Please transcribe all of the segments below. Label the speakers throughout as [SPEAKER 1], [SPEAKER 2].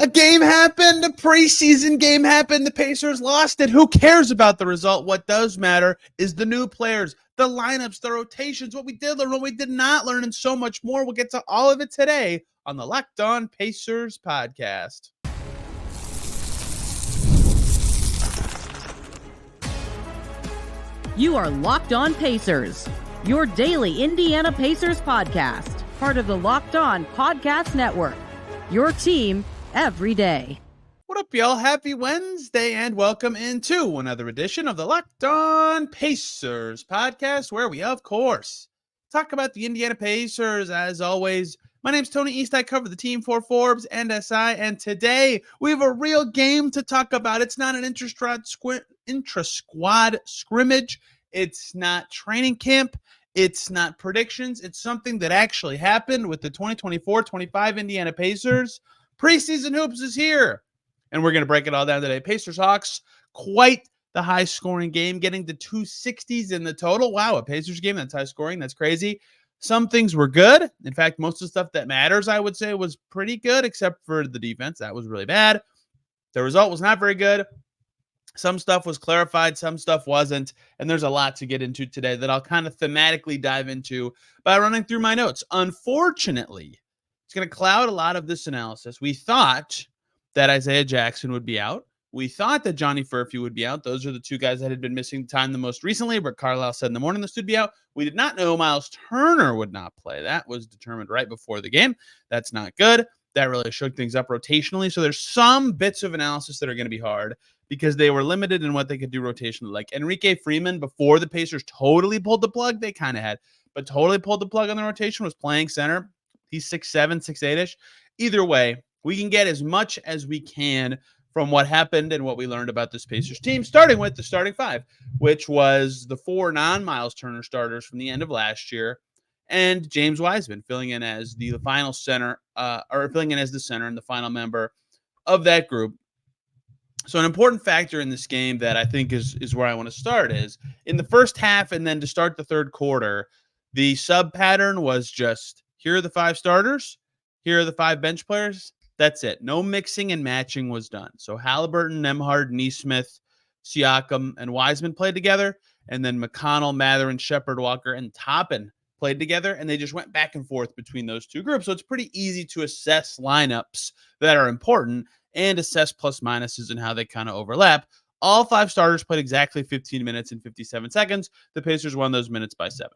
[SPEAKER 1] A game happened, a preseason game happened, the Pacers lost it. Who cares about the result? What does matter is the new players, the lineups, the rotations, what we did learn, what we did not learn, and so much more. We'll get to all of it today on the Locked On Pacers podcast.
[SPEAKER 2] You are Locked On Pacers, your daily Indiana Pacers podcast, part of the Locked On Podcast Network, your team every day.
[SPEAKER 1] What up, y'all? Happy Wednesday and welcome into another edition of the Locked On Pacers podcast, where we, of course, talk about the Indiana Pacers. As always, my name's Tony East. I cover the team for Forbes and SI, and today we have a real game to talk about. It's not an intra-squad scrimmage. It's not training camp. It's not predictions. It's something that actually happened with the 2024-25 Indiana Pacers. Preseason hoops is here, and we're going to break it all down today. Pacers-Hawks, quite the high-scoring game, getting to 260s in the total. Wow, a Pacers game that's high-scoring. That's crazy. Some things were good. In fact, most of the stuff that matters, I would say, was pretty good, except for the defense. That was really bad. The result was not very good. Some stuff was clarified, some stuff wasn't, and there's a lot to get into today that I'll kind of thematically dive into by running through my notes. Unfortunately, it's going to cloud a lot of this analysis. We thought that Isaiah Jackson would be out. We thought that Johnny Furphy would be out. Those are the two guys that had been missing time the most recently. But Carlisle said in the morning this would be out. We did not know Myles Turner would not play. That was determined right before the game. That's not good. That really shook things up rotationally. So there's some bits of analysis that are going to be hard because they were limited in what they could do rotationally. Like Enrique Freeman, before the Pacers totally pulled the plug, they kind of had, but totally pulled the plug on the rotation, was playing center. He's 6'7", 6'8"-ish. Either way, we can get as much as we can from what happened and what we learned about this Pacers team, starting with the starting five, which was the four non-Myles Turner starters from the end of last year, and James Wiseman filling in as the final center, or filling in as the center and the final member of that group. So an important factor in this game that I think is where I want to start is in the first half and then to start the third quarter, the sub pattern was just, here are the five starters, here are the five bench players. That's it. No mixing and matching was done. So Haliburton, Nembhard, Nesmith, Siakam, and Wiseman played together. And then McConnell, Mathurin, Shepard, Walker, and Toppin played together. And they just went back and forth between those two groups. So it's pretty easy to assess lineups that are important and assess plus minuses and how they kind of overlap. All five starters played exactly 15 minutes and 57 seconds. The Pacers won those minutes by 7.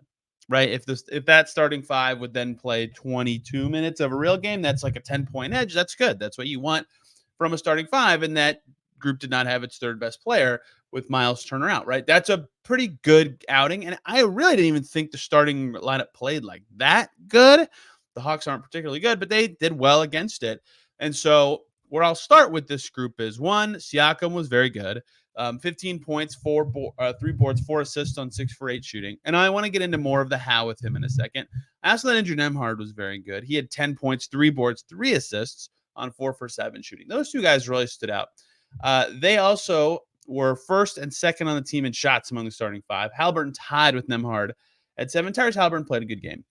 [SPEAKER 1] Right? If that starting five would then play 22 minutes of a real game, that's like a 10-point edge. That's good. That's what you want from a starting five. And that group did not have its third best player with Myles Turner out, right? That's a pretty good outing. And I really didn't even think the starting lineup played like that good. The Hawks aren't particularly good, but they did well against it. And so where I'll start with this group is, one, Siakam was very good. 15 points, 3 boards, 4 assists on 6 for 8 shooting. And I want to get into more of the how with him in a second. I also thought Andrew Nembhard was very good. He had 10 points, 3 boards, 3 assists on 4 for 7 shooting. Those two guys really stood out. They also were first and second on the team in shots among the starting five. Haliburton tied with Nembhard at 7. Tyrese Haliburton played a good game,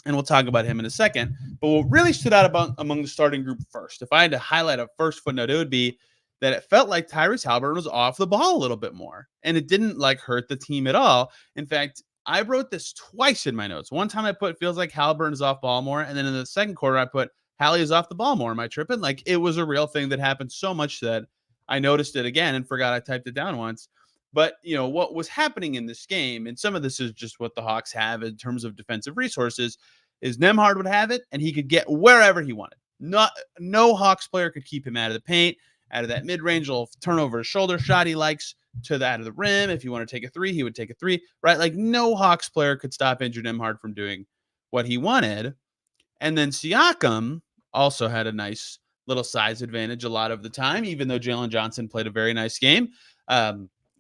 [SPEAKER 1] and we'll talk about him in a second. But what really stood out among the starting group first, if I had to highlight a first footnote, it would be that it felt like Tyrese Haliburton was off the ball a little bit more, and it didn't hurt the team at all. In fact, I wrote this twice in my notes. One time I put feels like Haliburton is off ball more, and then in the second quarter I put Hallie is off the ball more. Am I tripping? It was a real thing that happened so much that I noticed it again and forgot I typed it down once. But what was happening in this game, and some of this is just what the Hawks have in terms of defensive resources, is Nembhard would have it and he could get wherever he wanted. No Hawks player could keep him out of the paint, out of that mid-range little turnover shoulder shot he likes, to that of the rim. If you want to take a 3, he would take a 3, right? No Hawks player could stop Andrew Nembhard from doing what he wanted. And then Siakam also had a nice little size advantage a lot of the time, even though Jalen Johnson played a very nice game.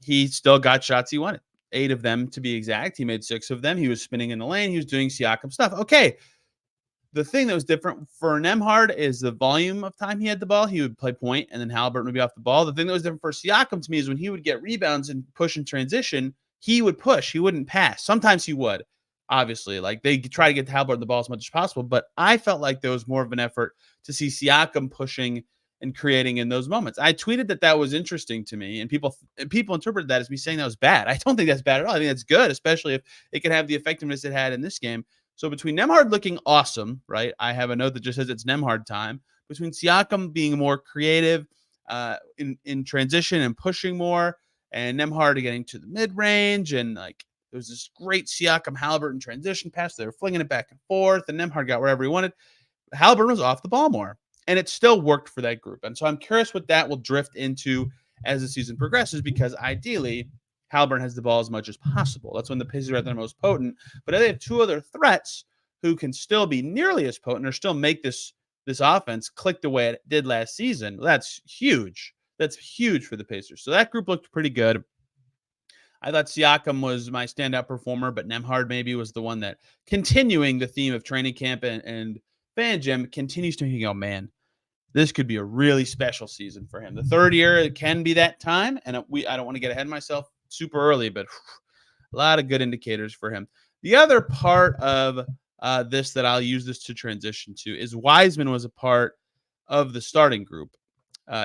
[SPEAKER 1] He still got shots he wanted, 8 of them to be exact. He made 6 of them. He was spinning in the lane. He was doing Siakam stuff. Okay. The thing that was different for Nembhard is the volume of time he had the ball. He would play point, and then Haliburton would be off the ball. The thing that was different for Siakam to me is when he would get rebounds and push and transition, he would push. He wouldn't pass. Sometimes he would, obviously. They try to get Haliburton the ball as much as possible, but I felt like there was more of an effort to see Siakam pushing and creating in those moments. I tweeted that was interesting to me, and people interpreted that as me saying that was bad. I don't think that's bad at all. I think that's good, especially if it can have the effectiveness it had in this game. So between Nembhard looking awesome, right? I have a note that just says it's Nembhard time. Between Siakam being more creative in transition and pushing more, and Nembhard getting to the mid range, and like there was this great Siakam Haliburton transition pass. They were flinging it back and forth, and Nembhard got wherever he wanted. Haliburton was off the ball more, and it still worked for that group. And so I'm curious what that will drift into as the season progresses, because ideally Haliburton has the ball as much as possible. That's when the Pacers are at their most potent. But if they have two other threats who can still be nearly as potent or still make this offense click the way it did last season, that's huge. That's huge for the Pacers. So that group looked pretty good. I thought Siakam was my standout performer, but Nembhard maybe was the one that, continuing the theme of training camp and fan gym, continues to make you go, man, this could be a really special season for him. The third year, it can be that time, and I don't want to get ahead of myself super early, but a lot of good indicators for him. The other part of this that I'll use this to transition to is Wiseman was a part of the starting group.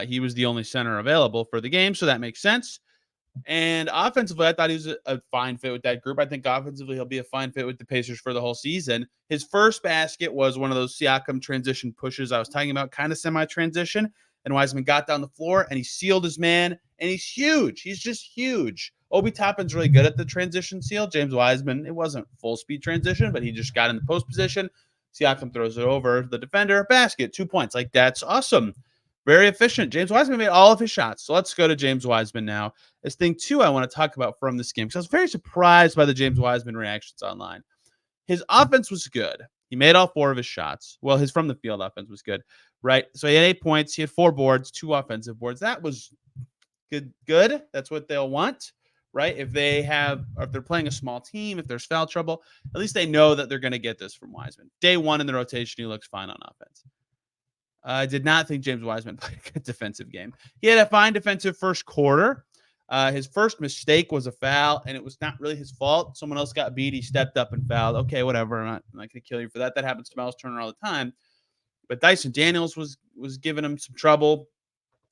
[SPEAKER 1] He was the only center available for the game, so that makes sense. And offensively, I thought he was a fine fit with that group. I think offensively, he'll be a fine fit with the Pacers for the whole season. His first basket was one of those Siakam transition pushes I was talking about, kind of semi-transition. And Wiseman got down the floor, and he sealed his man, and he's huge. He's just huge. Obi Toppin's really good at the transition seal. James Wiseman, it wasn't full-speed transition, but he just got in the post position. Siakam throws it over the defender, basket, 2 points. Like, that's awesome. Very efficient. James Wiseman made all of his shots. So let's go to James Wiseman now. This thing, too, I want to talk about from this game, because I was very surprised by the James Wiseman reactions online. His offense was good. He made all 4 of his shots. Well, his from the field offense was good, right? So he had 8 points. He had 4 boards, 2 offensive boards. That was good. Good. That's what they'll want, right? If they're playing a small team, if there's foul trouble, at least they know that they're going to get this from Wiseman. Day 1 in the rotation, he looks fine on offense. I did not think James Wiseman played a good defensive game. He had a fine defensive first quarter. His first mistake was a foul, and it was not really his fault. Someone else got beat. He stepped up and fouled. Okay, whatever. I'm not going to kill you for that. That happens to Myles Turner all the time. But Dyson Daniels was giving him some trouble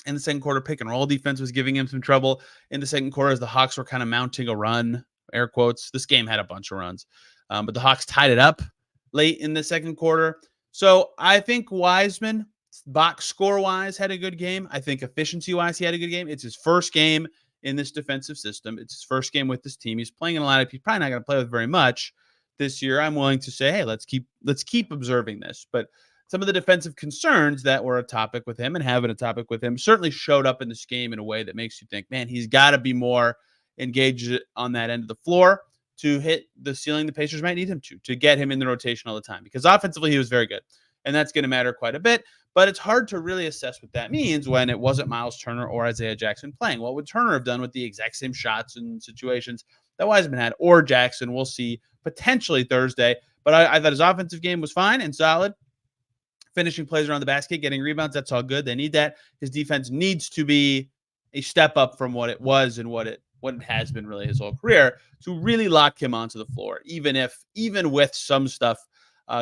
[SPEAKER 1] in the second quarter. Pick and roll defense was giving him some trouble in the second quarter as the Hawks were kind of mounting a run, air quotes. This game had a bunch of runs, but the Hawks tied it up late in the second quarter. So I think Wiseman, box score wise, had a good game. I think efficiency wise, he had a good game. It's his first game in this defensive system. It's his first game with this team. He's playing in a lineup he's probably not going to play with very much this year. I'm willing to say, hey, let's keep observing this. But some of the defensive concerns that were a topic with him and having a topic with him certainly showed up in this game in a way that makes you think, man, he's got to be more engaged on that end of the floor to hit the ceiling the Pacers might need him to get him in the rotation all the time, because offensively he was very good. And that's going to matter quite a bit. But it's hard to really assess what that means when it wasn't Myles Turner or Isaiah Jackson playing. What would Turner have done with the exact same shots and situations that Wiseman had, or Jackson? We'll see potentially Thursday. But I thought his offensive game was fine and solid. Finishing plays around the basket, getting rebounds, that's all good. They need that. His defense needs to be a step up from what it was and what it has been really his whole career to really lock him onto the floor, even with some stuff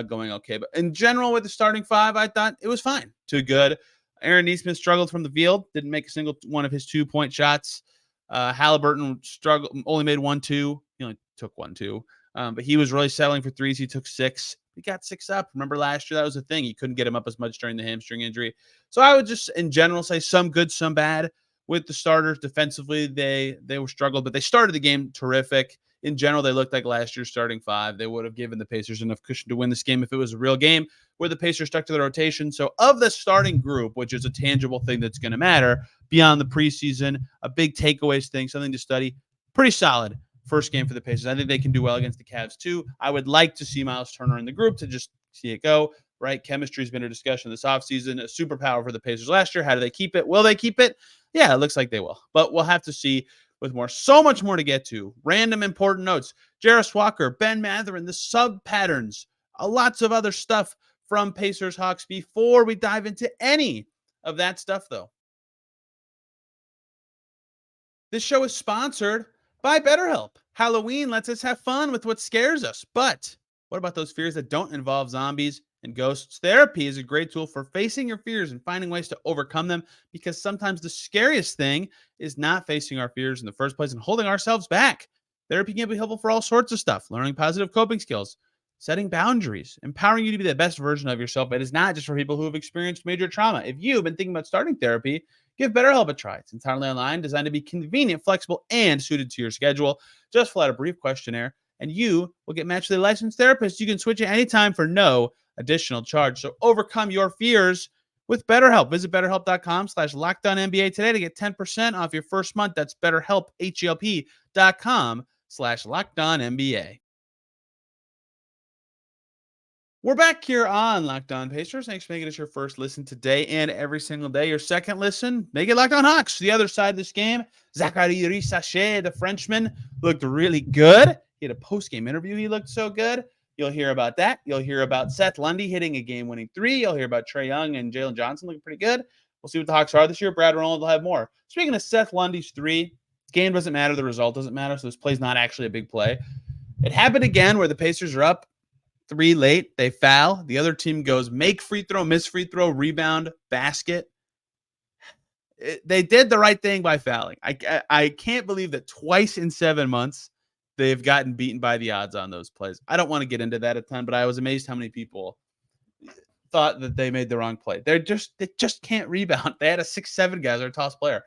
[SPEAKER 1] going okay. But in general, with the starting 5, I thought it was fine to good. Aaron Nesmith struggled from the field, didn't make a single one of his 2-point shots. Haliburton only made 1-2. He only took 1-2. But he was really settling for threes. He took 6. He got 6 up. Remember last year, that was a thing. He couldn't get him up as much during the hamstring injury. So I would just, in general, say some good, some bad with the starters. Defensively, they were struggled, but they started the game terrific. In general, they looked like last year's starting 5. They would have given the Pacers enough cushion to win this game if it was a real game where the Pacers stuck to the rotation. So of the starting group, which is a tangible thing that's going to matter beyond the preseason, a big takeaways thing, something to study, pretty solid first game for the Pacers. I think they can do well against the Cavs too. I would like to see Myles Turner in the group to just see it go, right? Chemistry has been a discussion this offseason, a superpower for the Pacers last year. How do they keep it? Will they keep it? Yeah, it looks like they will, but we'll have to see with more. So much more to get to. Random important notes. Jerus Walker, Ben Mathurin, the sub patterns, lots of other stuff from Pacers Hawks before we dive into any of that stuff, though. This show is sponsored by BetterHelp. Halloween lets us have fun with what scares us. But what about those fears that don't involve zombies And Ghosts Therapy is a great tool for facing your fears and finding ways to overcome them, because sometimes the scariest thing is not facing our fears in the first place and holding ourselves back. Therapy can be helpful for all sorts of stuff: learning positive coping skills, setting boundaries, empowering you to be the best version of yourself. It is not just for people who have experienced major trauma. If you've been thinking about starting therapy, give BetterHelp a try. It's entirely online, designed to be convenient, flexible, and suited to your schedule. Just fill out a brief questionnaire, and you will get matched with a licensed therapist. You can switch at any time for no additional charge. So overcome your fears with BetterHelp. Visit BetterHelp.com/LockedOnNBA today to get 10% off your first month. That's BetterHelp, HELP.com/LockedOnNBA. We're back here on Locked On Pacers. Thanks for making us your first listen today and every single day. Your second listen, make it Locked On Hawks. The other side of this game, Zachary Rissache, the Frenchman, looked really good. He had a post-game interview. He looked so good. You'll hear about that. You'll hear about Seth Lundy hitting a game-winning three. You'll hear about Trae Young and Jalen Johnson looking pretty good. We'll see what the Hawks are this year. Brad Roland will have more. Speaking of Seth Lundy's three, game doesn't matter. The result doesn't matter. So this play's not actually a big play. It happened again where the Pacers are up 3 late. They foul. The other team goes make free throw, miss free throw, rebound, basket. They did the right thing by fouling. I can't believe that twice in 7 months they've gotten beaten by the odds on those plays. I don't want to get into that a ton, but I was amazed how many people thought that they made the wrong play. They just can't rebound. They had a 6'7" guy, their toss player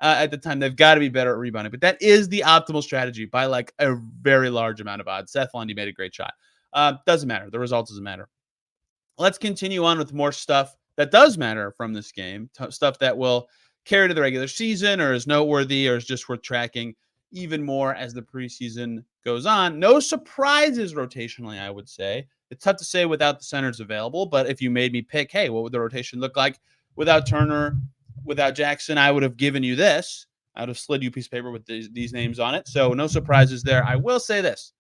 [SPEAKER 1] at the time. They've got to be better at rebounding, but that is the optimal strategy by like a very large amount of odds. Seth Lundy made a great shot. Doesn't matter. The result doesn't matter. Let's continue on with more stuff that does matter from this game, stuff that will carry to the regular season or is noteworthy or is just worth tracking even more as the preseason goes on. No surprises rotationally, I would say. It's tough to say without the centers available, but if you made me pick, hey, what would the rotation look like without Turner, without Jackson, I would have given you this. I would have slid you a piece of paper with these names on it. So no surprises there. I will say this.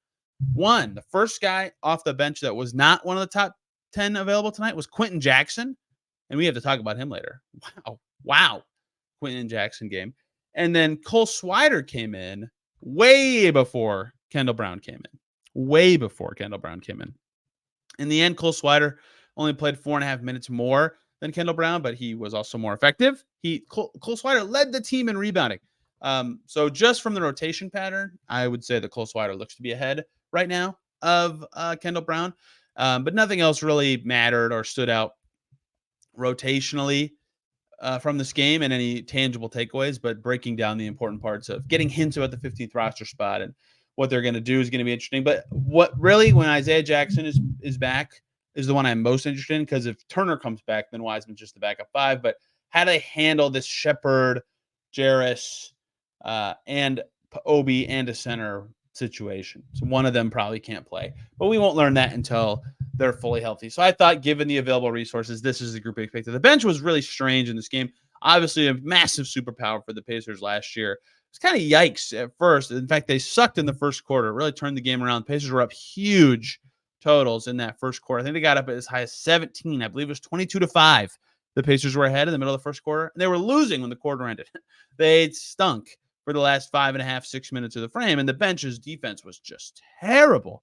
[SPEAKER 1] One, the first guy off the bench that was not one of the top 10 available tonight was Quentin Jackson. And we have to talk about him later. Wow. Quentin Jackson game. And then Cole Swider came in way before Kendall Brown came in. In the end, Cole Swider only played 4.5 minutes more than Kendall Brown, but he was also more effective. Cole Swider led the team in rebounding. So just from the rotation pattern, I would say that Cole Swider looks to be ahead right now of Kendall Brown. But nothing else really mattered or stood out rotationally from this game and any tangible takeaways, but breaking down the important parts of getting hints about the 15th roster spot and what they're going to do is going to be interesting. But what really, when Isaiah Jackson is back, is the one I'm most interested in, because if Turner comes back, then Wiseman's just the backup five. But how they handle this Shepherd, Jerus, and Obi and a center situation. So one of them probably can't play, but we won't learn that until they're fully healthy. So I thought, given the available resources, this is the group expected. The bench was really strange in this game. Obviously, a massive superpower for the Pacers last year. It's kind of yikes at first. In fact, they sucked in the first quarter. It really turned the game around. The Pacers were up huge totals in that first quarter. I think they got up as high as 17. I believe it was 22-5. The Pacers were ahead in the middle of the first quarter, and they were losing when the quarter ended. They stunk for the last 5.5, 6 minutes of the frame, and the bench's defense was just terrible.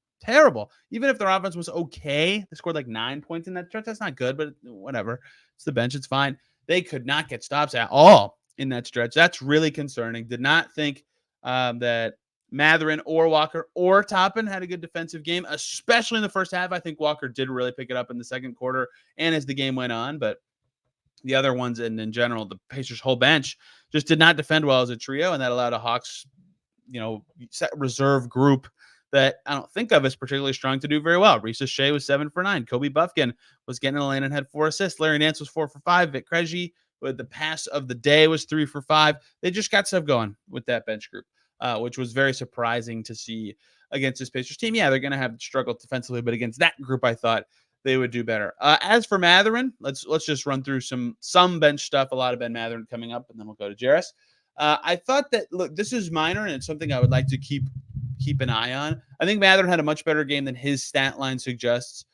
[SPEAKER 1] Even if their offense was okay, they scored like 9 points in that stretch. That's not good, but whatever. It's the bench. It's fine. They could not get stops at all in that stretch. That's really concerning. Did not think that Mathurin or Walker or Toppin had a good defensive game, especially in the first half. I think Walker did really pick it up in the second quarter and as the game went on, but the other ones, and in general, the Pacers' whole bench just did not defend well as a trio, and that allowed a Hawks, reserve group that I don't think of as particularly strong to do very well. Risa Shea was 7 for 9. Kobe Buffkin was getting in the lane and had 4 assists. Larry Nance was 4 for 5. Vic Krejci with the pass of the day was 3 for 5. They just got stuff going with that bench group, which was very surprising to see against this Pacers team. Yeah, they're going to have struggled defensively, but against that group, I thought they would do better. As for Mathurin, let's just run through some bench stuff. A lot of Ben Mathurin coming up, and then we'll go to Jerus. I thought that, look, this is minor, and it's something I would like to keep an eye on. I think Mathurin had a much better game than his stat line suggests.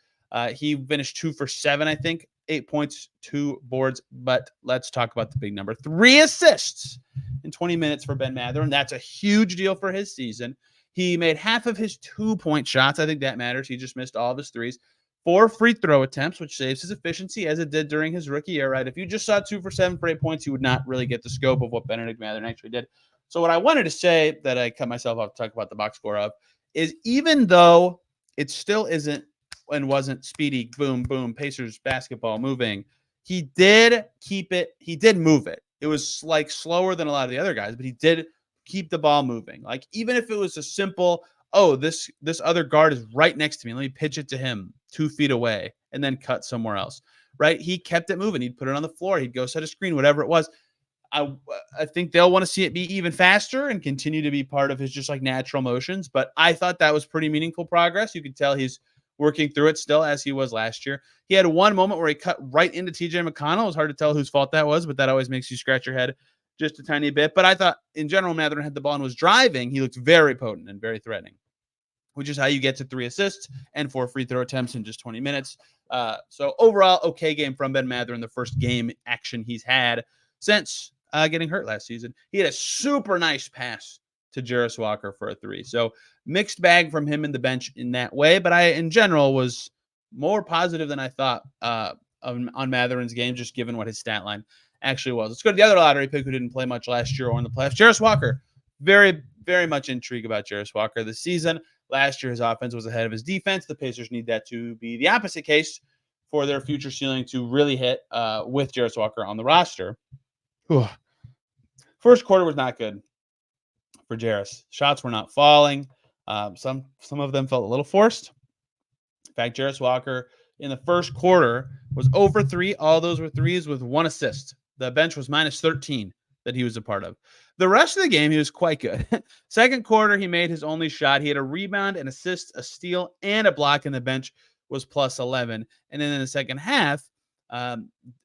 [SPEAKER 1] He finished 2 for 7, I think, 8 points, 2 boards. But let's talk about the big number: 3 assists in 20 minutes for Ben Mathurin. That's a huge deal for his season. He made half of his 2-point shots. I think that matters. He just missed all of his threes. 4 free throw attempts, which saves his efficiency as it did during his rookie year, right? If you just saw 2 for 7 for 8 points, you would not really get the scope of what Bennedict Mathurin actually did. So what I wanted to say that I cut myself off to talk about the box score of is even though it still isn't and wasn't speedy, boom, boom, Pacers basketball moving, he did keep it. He did move it. It was like slower than a lot of the other guys, but he did keep the ball moving. Like even if it was a simple, oh, this other guard is right next to me. Let me pitch it to him 2 feet away and then cut somewhere else, right? He kept it moving. He'd put it on the floor. He'd go set a screen, whatever it was. I think they'll want to see it be even faster and continue to be part of his just like natural motions. But I thought that was pretty meaningful progress. You could tell he's working through it still as he was last year. He had one moment where he cut right into TJ McConnell. It was hard to tell whose fault that was, but that always makes you scratch your head just a tiny bit. But I thought in general, Mathurin had the ball and was driving. He looked very potent and very threatening, which is how you get to 3 assists and 4 free throw attempts in just 20 minutes. So overall, okay game from Ben Mathurin, the first game action he's had since getting hurt last season. He had a super nice pass to Jerus Walker for a 3. So mixed bag from him in the bench in that way. But I, in general, was more positive than I thought on Mathurin's game, just given what his stat line actually was. Let's go to the other lottery pick who didn't play much last year or in the playoffs. Jerus Walker. Very, very much intrigue about Jerus Walker this season. Last year, his offense was ahead of his defense. The Pacers need that to be the opposite case for their future ceiling to really hit with Jerus Walker on the roster. Whew. First quarter was not good for Jerus. Shots were not falling. Some of them felt a little forced. In fact, Jerus Walker in the first quarter was over 3. All those were threes with 1 assist. The bench was minus 13 that he was a part of. The rest of the game, he was quite good. Second quarter, he made his only shot. He had a rebound, an assist, a steal, and a block, and the bench was plus 11. And then in the second half,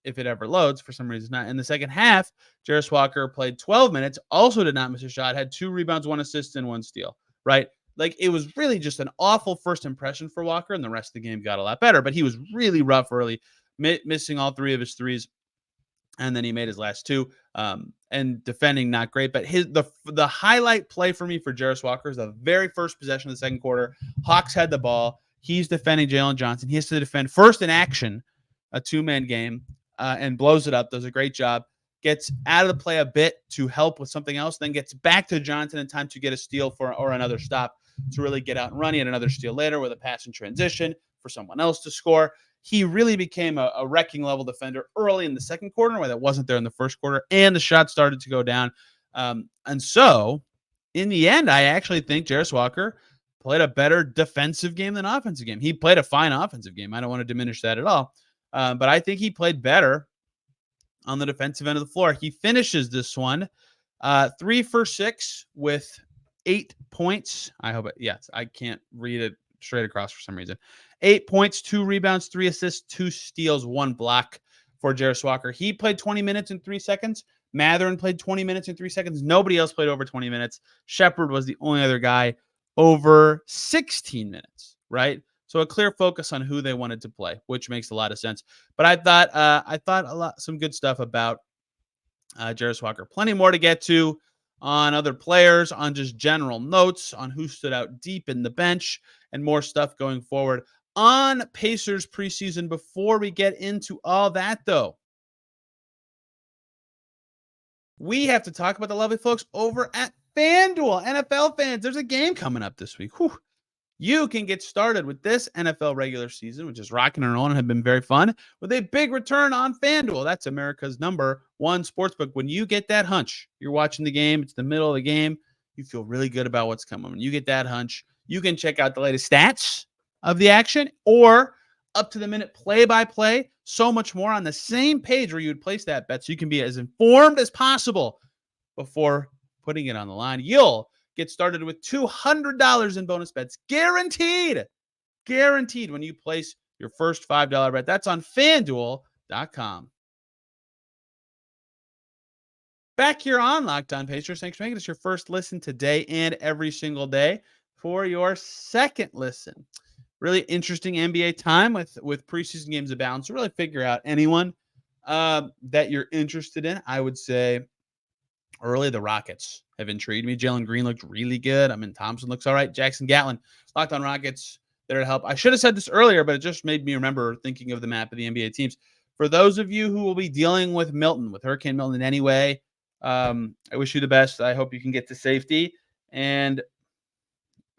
[SPEAKER 1] if it ever loads, for some reason not. In the second half, Jerus Walker played 12 minutes, also did not miss a shot, had 2 rebounds, 1 assist, and 1 steal, right? Like, it was really just an awful first impression for Walker, and the rest of the game got a lot better. But he was really rough early, missing all 3 of his threes, and then he made his last 2. And defending not great. But the highlight play for me for Jerus Walker is the very first possession of the second quarter. Hawks had the ball. He's defending Jalen Johnson. He has to defend first in action, a 2-man game, and blows it up. Does a great job. Gets out of the play a bit to help with something else, then gets back to Johnson in time to get a steal or another stop to really get out and run. He had another steal later with a pass in transition for someone else to score. He really became a wrecking level defender early in the second quarter, where that wasn't there in the first quarter, and the shots started to go down. And so, in the end, I actually think Jerus Walker played a better defensive game than offensive game. He played a fine offensive game. I don't want to diminish that at all. But I think he played better on the defensive end of the floor. He finishes this one 3 for 6 with 8 points. I can't read it straight across for some reason. 8 points, 2 rebounds, 3 assists, 2 steals, 1 block for Jerus Walker. He played 20 minutes and 3 seconds. Mathurin played 20 minutes and 3 seconds. Nobody else played over 20 minutes. Shepherd was the only other guy over 16 minutes, right? So a clear focus on who they wanted to play, which makes a lot of sense. But I thought some good stuff about Jerus Walker. Plenty more to get to on other players, on just general notes, on who stood out deep in the bench, and more stuff going forward on Pacers preseason. Before we get into all that, though, we have to talk about the lovely folks over at FanDuel. NFL fans, there's a game coming up this week. Whew. You can get started with this NFL regular season, which is rocking and rolling and have been very fun, with a big return on FanDuel. That's America's #1 sportsbook. When you get that hunch, you're watching the game, it's the middle of the game, you feel really good about what's coming. When you get that hunch, you can check out the latest stats of the action or up-to-the-minute play-by-play, so much more on the same page where you would place that bet, so you can be as informed as possible before putting it on the line. You'll get started with $200 in bonus bets, guaranteed when you place your first $5 bet. That's on FanDuel.com. Back here on Locked On Pacers. Thanks for making us your first listen today and every single day. For your second listen, really interesting NBA time with preseason games abound. So really figure out anyone that you're interested in. I would say early, the Rockets have intrigued me. Jalen Green looked really good. Thompson looks all right. Jackson Gatlin, Locked On Rockets. BetterHelp. I should have said this earlier, but it just made me remember thinking of the map of the NBA teams. For those of you who will be dealing with Hurricane Milton in any way, I wish you the best. I hope you can get to safety, and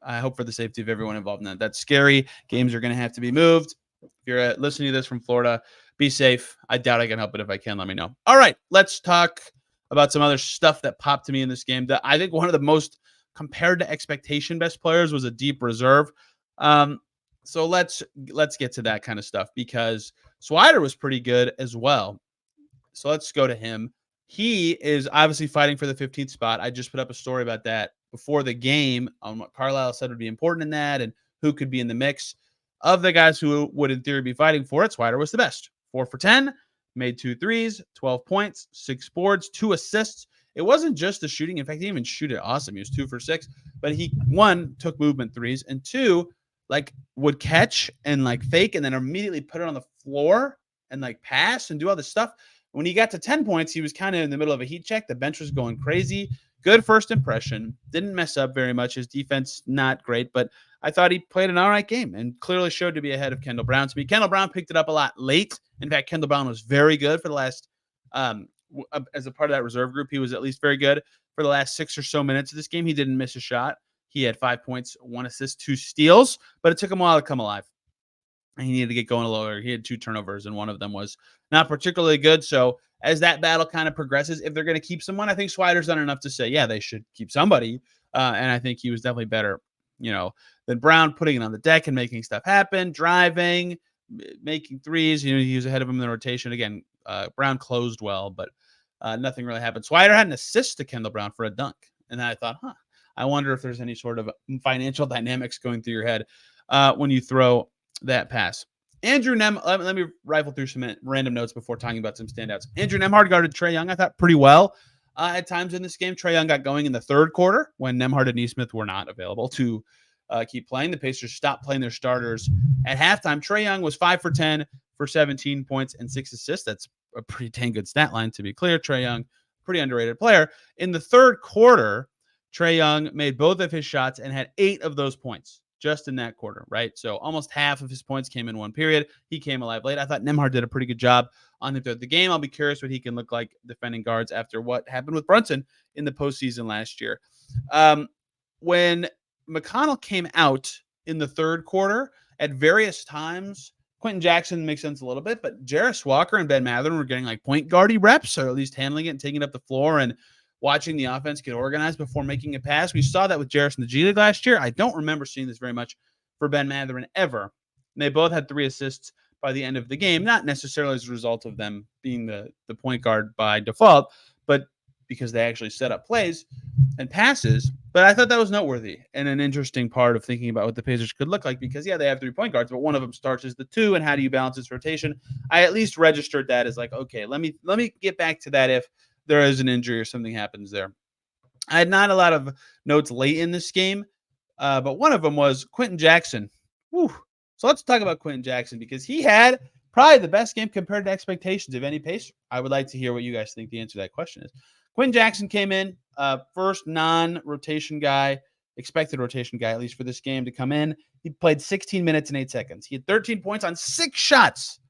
[SPEAKER 1] I hope for the safety of everyone involved in that. That's scary. Games are going to have to be moved. If you're listening to this from Florida, be safe. I doubt I can help it. If I can, let me know. All right, let's talk about some other stuff that popped to me in this game. That I think one of the most compared to expectation best players was a deep reserve. So let's get to that kind of stuff because Swider was pretty good as well. So let's go to him. He is obviously fighting for the 15th spot. I just put up a story about that before the game on what Carlisle said would be important in that and who could be in the mix. Of the guys who would, in theory, be fighting for it, Swider was the best. 4 for 10, made 2 threes, 12 points, 6 boards, 2 assists. It wasn't just the shooting. In fact, he didn't even shoot it awesome. He was 2 for 6. But he, 1, took movement threes, and 2, would catch and fake and then immediately put it on the floor and pass and do all this stuff. When he got to 10 points, he was kind of in the middle of a heat check. The bench was going crazy. Good first impression. Didn't mess up very much. His defense, not great, but I thought he played an all right game and clearly showed to be ahead of Kendall Brown. To me, Kendall Brown picked it up a lot late. In fact, Kendall Brown was very good for the last, as a part of that reserve group, he was at least very good for the last 6 or so minutes of this game. He didn't miss a shot. He had 5 points, 1 assist, 2 steals, but it took him a while to come alive. And he needed to get going a little lower. He had 2 turnovers, and one of them was not particularly good. So as that battle kind of progresses, if they're going to keep someone, I think Swider's done enough to say, yeah, they should keep somebody. And I think he was definitely better, than Brown, putting it on the deck and making stuff happen, driving, making threes. He was ahead of him in the rotation. Again, Brown closed well, but nothing really happened. Swider had an assist to Kendall Brown for a dunk. And then I thought, I wonder if there's any sort of financial dynamics going through your head when you throw that pass. Andrew let me rifle through some random notes before talking about some standouts. Andrew Nembhard guarded Trae Young, I thought, pretty well at times in this game. Trae Young got going in the third quarter when Nembhard and Nesmith were not available to keep playing. The Pacers stopped playing their starters at halftime. Trae Young was 5 for 10 for 17 points and 6 assists. That's a pretty dang good stat line, to be clear. Trae Young, pretty underrated player. In the third quarter, Trae Young made both of his shots and had 8 of those points just in that quarter, right? So almost half of his points came in one period. He came alive late. I thought Nembhard did a pretty good job on the game. I'll be curious what he can look like defending guards after what happened with Brunson in the postseason last year. When McConnell came out in the third quarter, at various times, Quentin Jackson makes sense a little bit, but Jerus Walker and Ben Mathurin were getting point guardy reps, or at least handling it and taking it up the floor and watching the offense get organized before making a pass. We saw that with Jerus in the G League last year. I don't remember seeing this very much for Ben Mathurin ever. And they both had 3 assists by the end of the game, not necessarily as a result of them being the point guard by default, but because they actually set up plays and passes. But I thought that was noteworthy and an interesting part of thinking about what the Pacers could look like because, yeah, they have 3 point guards, but one of them starts as the 2, and how do you balance its rotation? I at least registered that as okay, let me get back to that if there is an injury or something happens there. I had not a lot of notes late in this game, but one of them was Quentin Jackson. Whew. So let's talk about Quentin Jackson because he had probably the best game compared to expectations of any Pacer. I would like to hear what you guys think the answer to that question is. Quentin Jackson came in, first non-rotation guy, expected rotation guy, at least for this game, to come in. He played 16 minutes and 8 seconds. He had 13 points on 6 shots.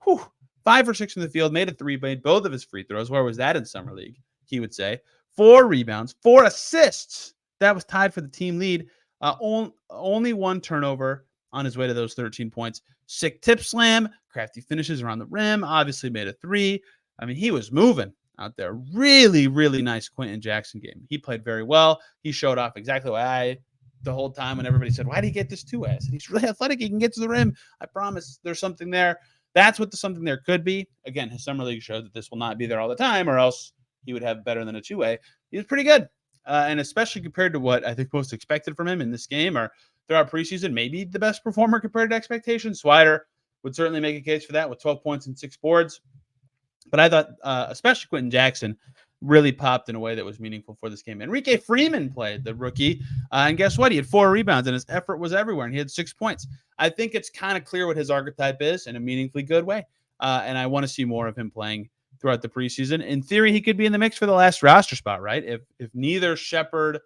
[SPEAKER 1] Whew. 5 for 6 from the field, made a 3, made both of his free throws. Where was that in Summer League? He would say. 4 rebounds, 4 assists. That was tied for the team lead. Only 1 turnover on his way to those 13 points. Sick tip slam, crafty finishes around the rim, obviously made a 3. I mean, he was moving out there. Really, really nice Quentin Jackson game. He played very well. He showed off exactly why the whole time when everybody said, why did he get this 2-way? I said, he's really athletic. He can get to the rim. I promise there's something there. That's what the something there could be. Again, his Summer League showed that this will not be there all the time, or else he would have better than a 2-way. He was pretty good. And especially compared to what I think most expected from him in this game or throughout preseason, maybe the best performer compared to expectations. Swider would certainly make a case for that with 12 points and 6 boards. But I thought especially Quentin Jackson really popped in a way that was meaningful for this game. Enrique Freeman played, the rookie, and guess what? He had 4 rebounds, and his effort was everywhere, and he had 6 points. I think it's kind of clear what his archetype is in a meaningfully good way, and I want to see more of him playing throughout the preseason. In theory, he could be in the mix for the last roster spot, right? If neither Swider,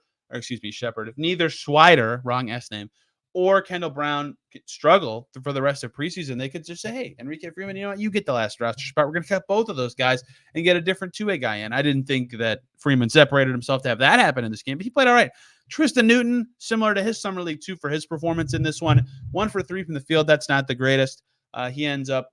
[SPEAKER 1] wrong S name, or Kendall Brown struggle for the rest of preseason, they could just say, hey, Enrique Freeman, you know what? You get the last roster spot. We're going to cut both of those guys and get a different two-way guy in. I didn't think that Freeman separated himself to have that happen in this game, but he played all right. Tristan Newton, similar to his Summer League 2 for his performance in this one, 1 for 3 from the field. That's not the greatest. He ends up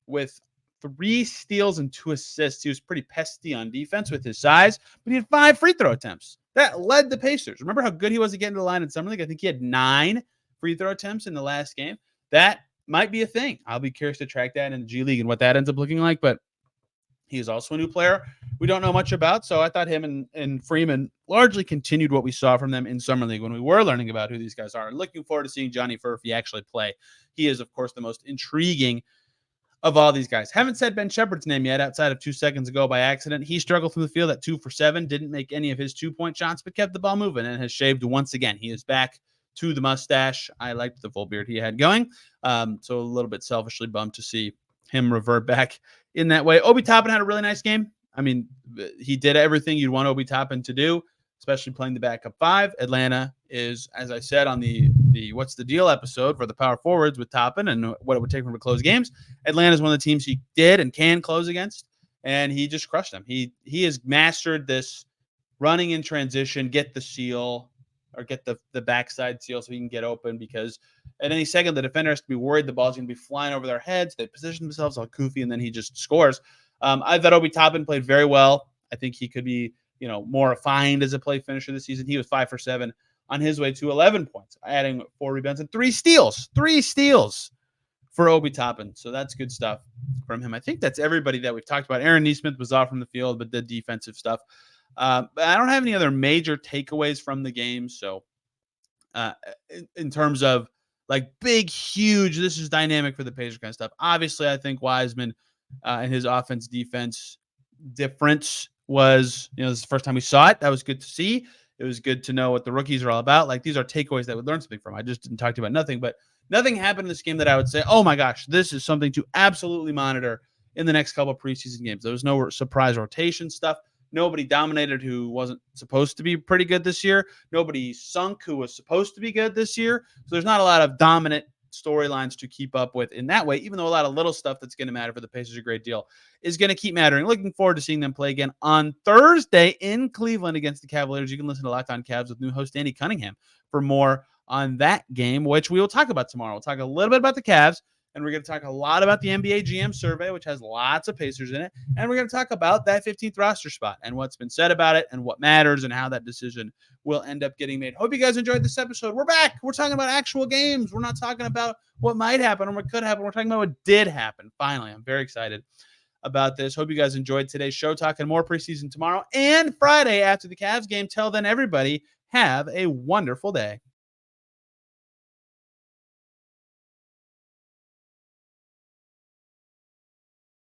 [SPEAKER 1] with 3 steals and 2 assists. He was pretty pesty on defense with his size, but he had 5 free throw attempts. That led the Pacers. Remember how good he was at getting to the line in Summer League? I think he had 9 free throw attempts in the last game. That might be a thing. I'll be curious to track that in the G League and what that ends up looking like, but he is also a new player we don't know much about, so I thought him and Freeman largely continued what we saw from them in Summer League when we were learning about who these guys are. And looking forward to seeing Johnny Furphy actually play. He is, of course, the most intriguing of all these guys. Haven't said Ben Shepherd's name yet outside of 2 seconds ago by accident. He struggled from the field at 2 for 7, didn't make any of his 2-point shots, but kept the ball moving and has shaved once again. He is back to the mustache. I liked the full beard he had going. So a little bit selfishly bummed to see him revert back in that way. Obi Toppin had a really nice game. I mean, he did everything you'd want Obi Toppin to do, especially playing the backup 5. Atlanta is, as I said on the What's the Deal episode for the power forwards with Toppin and what it would take for him to close games. Atlanta is one of the teams he did and can close against, and he just crushed them. He has mastered this running in transition, get the seal, or get the backside seal so he can get open, because at any second the defender has to be worried the ball's going to be flying over their heads. They position themselves all goofy, and then he just scores. I thought Obi Toppin played very well. I think he could be, more refined as a play finisher this season. He was 5 for 7 on his way to 11 points, adding 4 rebounds and 3 steals. 3 steals for Obi Toppin. So that's good stuff from him. I think that's everybody that we've talked about. Aaron Nesmith was off from the field, but did defensive stuff. But I don't have any other major takeaways from the game. So in terms of like big, huge, this is dynamic for the Pacers kind of stuff. Obviously, I think Wiseman and his offense defense difference was, this is the first time we saw it. That was good to see. It was good to know what the rookies are all about. Like, these are takeaways that we learn something from. I just didn't talk to you about nothing, but nothing happened in this game that I would say, oh my gosh, this is something to absolutely monitor in the next couple of preseason games. There was no surprise rotation stuff. Nobody dominated who wasn't supposed to be pretty good this year. Nobody sunk who was supposed to be good this year. So there's not a lot of dominant storylines to keep up with in that way, even though a lot of little stuff that's going to matter for the Pacers a great deal is going to keep mattering. Looking forward to seeing them play again on Thursday in Cleveland against the Cavaliers. You can listen to Locked On Cavs with new host Andy Cunningham for more on that game, which we will talk about tomorrow. We'll talk a little bit about the Cavs, and we're going to talk a lot about the NBA GM survey, which has lots of Pacers in it. And we're going to talk about that 15th roster spot and what's been said about it and what matters and how that decision will end up getting made. Hope you guys enjoyed this episode. We're back. We're talking about actual games. We're not talking about what might happen or what could happen. We're talking about what did happen. Finally, I'm very excited about this. Hope you guys enjoyed today's show. Talking more preseason tomorrow and Friday after the Cavs game. Till then, everybody, have a wonderful day.